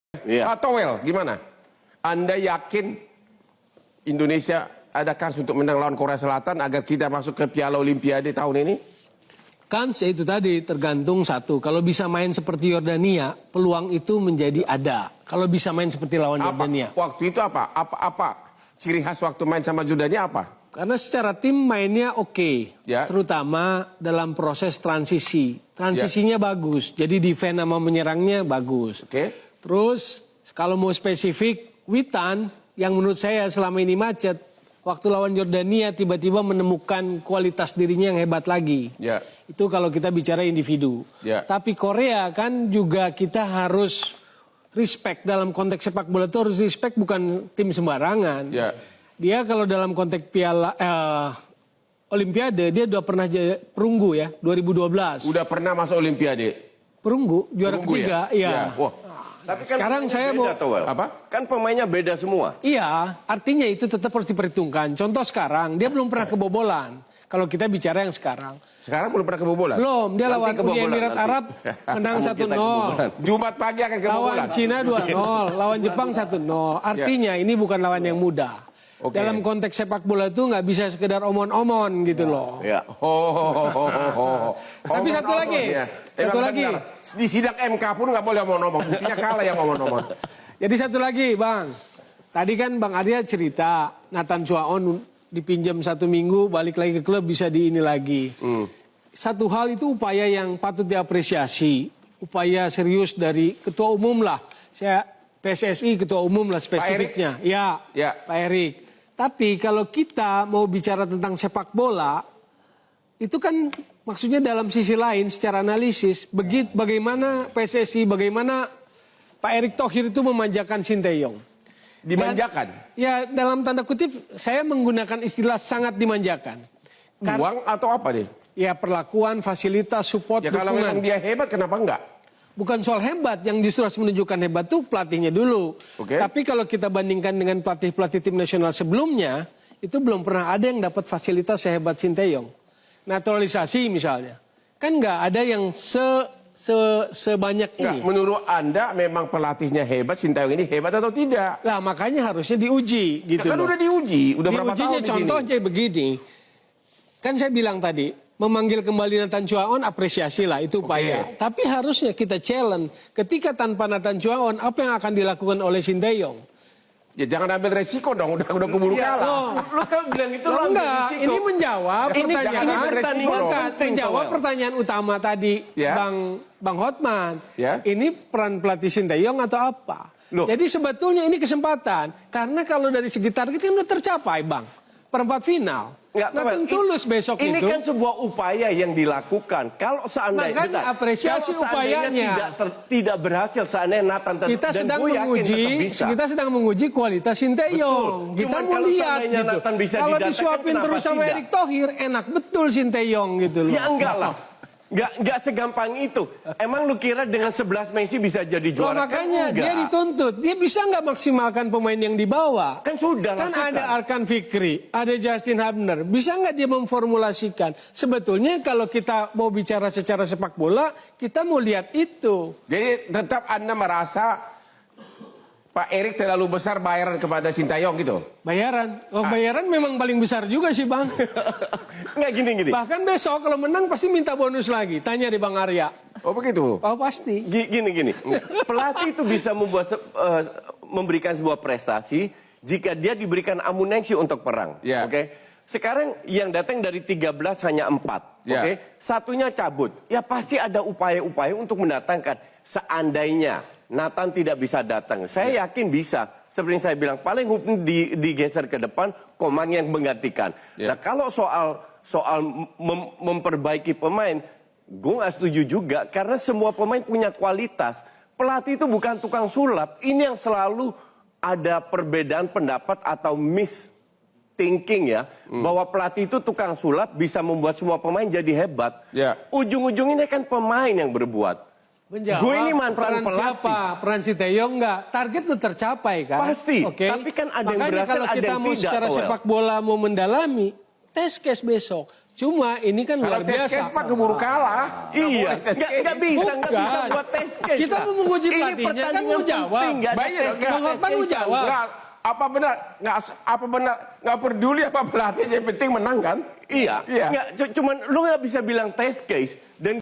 Iya. Pak Towel, gimana? Anda yakin Indonesia ada kans untuk menang lawan Korea Selatan agar kita masuk ke Piala Olimpiade tahun ini? Kans itu tadi tergantung satu. Kalau bisa main seperti Yordania, peluang itu menjadi ada. Kalau bisa main seperti lawan Yordania. Waktu itu apa? Apa ciri khas waktu main sama Jordania apa? Karena secara tim mainnya oke. Ya. Terutama dalam proses transisi. Transisinya bagus. Jadi defense sama menyerangnya bagus. Oke. Terus kalau mau spesifik, Witan yang menurut saya selama ini macet, waktu lawan Yordania tiba-tiba menemukan kualitas dirinya yang hebat lagi. Ya. Itu kalau kita bicara individu. Ya. Tapi Korea kan juga kita harus respect dalam konteks sepak bola itu harus respect bukan tim sembarangan. Ya. Dia kalau dalam konteks Piala Olimpiade dia udah pernah perunggu ya 2012. Udah pernah masuk Olimpiade. Perunggu juara ketiga ya. Wah. Tapi kan Sekarang saya mau apa? Kan pemainnya beda semua. Iya, artinya itu tetap harus diperhitungkan. Contoh sekarang dia belum pernah kebobolan. Kalau kita bicara yang sekarang. Sekarang belum pernah kebobolan? Belum, dia lawan Uni Emirat nanti. Arab menang 1-0. Jumat pagi akan kebobolan. Lawan Cina 2-0, lawan Jepang 1-0. Artinya ini bukan lawan yang mudah. Oke. Dalam konteks sepak bola itu nggak bisa sekedar omon-omon gitu loh. Ya. Tapi satu lagi, satu lagi. Di sidang MK pun nggak boleh omong-omong. Buktinya kalah yang omong-omong. Jadi satu lagi, Bang. Tadi kan Bang Arya cerita Nathan Chuaon dipinjam 1 minggu, balik lagi ke klub bisa di ini lagi. Satu hal itu upaya yang patut diapresiasi, upaya serius dari ketua umum lah. Saya PSSI ketua umum lah spesifiknya. Ya, Pak Erik. Tapi kalau kita mau bicara tentang sepak bola, itu kan maksudnya dalam sisi lain secara analisis, bagaimana PSSI, bagaimana Pak Erick Thohir itu memanjakan Sinteyong. Dimanjakan? Ya dalam tanda kutip saya menggunakan istilah sangat dimanjakan. Uang atau apa deh? Ya perlakuan, fasilitas, support, Ya kalau memang dia hebat kenapa enggak? Bukan soal hebat, yang justru harus menunjukkan hebat tuh pelatihnya dulu. Oke. Tapi kalau kita bandingkan dengan pelatih-pelatih tim nasional sebelumnya, itu belum pernah ada yang dapat fasilitas sehebat Sinteyong. Naturalisasi misalnya, kan nggak ada yang sebanyak ini. Menurut Anda memang pelatihnya hebat, Sinteyong ini hebat atau tidak? Lah makanya harusnya diuji gitu Kan loh. udah diuji, udah berapa Diujinya tahun di contoh sini? aja begini. Kan saya bilang tadi, memanggil kembali Nathan Chuaon apresiasi lah itu upaya. Tapi harusnya kita challenge ketika tanpa Nathan Chuaon apa yang akan dilakukan oleh Sinteyong? Ya jangan ambil resiko dong, udah keburu kalah. Lu kan bilang itu lo Enggak, ini menjawab menjawab pertanyaan utama tadi Ya. Bang Hotman. Ya. Ini peran pelatih Sinteyong atau apa? Loh. Jadi sebetulnya ini kesempatan karena kalau dari segi target kan udah tercapai, Bang. Perempat final. Nathan Tulus besok ini itu. kan sebuah upaya yang dilakukan. Kalau seandainya Makanya apresiasi upayanya. Tidak berhasil seandainya Nathan Kita sedang menguji kualitas Sinteyong. Betul. Kita Cuman mau kalau lihat seandainya gitu. Nathan bisa Kalau didatangkan, disuapin kenapa terus sama tidak? Erick Thohir, enak betul Sinteyong gitu loh. Ya enggak lah. Enggak segampang itu. Emang lu kira dengan 11 Messi bisa jadi Loh, juara? makanya Kan dia enggak. dituntut. Dia bisa nggak maksimalkan pemain yang dibawa? Kan sudah Kan lakukan. ada Arkan Fikri, ada Justin Hubner. Bisa nggak dia memformulasikan? Sebetulnya kalau kita mau bicara secara sepak bola, kita mau lihat itu. Jadi tetap Anda merasa Pak Erik terlalu besar bayaran kepada Sinteyong gitu? Bayaran. Oh, bayaran memang paling besar juga sih, Bang. Enggak gini. Bahkan besok kalau menang pasti minta bonus lagi. Tanya di Bang Arya. Oh begitu? Oh pasti. Gini. Pelatih itu bisa memberikan sebuah prestasi jika dia diberikan amunisi untuk perang. Ya. Oke. Sekarang yang datang dari 13 hanya 4. Ya. Oke. Satunya cabut. Ya pasti ada upaya-upaya untuk mendatangkan. Seandainya Nathan tidak bisa datang, saya yakin bisa. Seperti yang saya bilang, paling digeser ke depan, Koman yang menggantikan. Nah kalau soal memperbaiki pemain, gue nggak setuju juga karena semua pemain punya kualitas. Pelatih itu bukan tukang sulap. Ini yang selalu ada perbedaan pendapat atau thinking ya, bahwa pelatih itu tukang sulap bisa membuat semua pemain jadi hebat. Ya. Ujung-ujungnya kan pemain yang berbuat. Menjawab Gue ini mantan peran pelatih. siapa? Peran Sinteyong enggak? Target itu tercapai kan? Pasti. Oke. Tapi kan ada yang Makanya berhasil, kalau ada kita yang mau tidak, secara Toel. sepak bola mau mendalami, test case besok. Cuma ini kan Kalau luar tes case biasa. Pak keburu kalah. Iya, nggak bisa Bukan. buat tes case. Kita Pak. mau menguji Ini pelatihnya, kan pertandingan mau jawab. penting, nggak ada Baik, tes nggak? case, Bang Hotman mau tes-casean. jawab. Apa benar nggak peduli apa pelatihnya, yang penting menang kan? Iya, Iya. Nggak, cuman lu nggak bisa bilang test case dan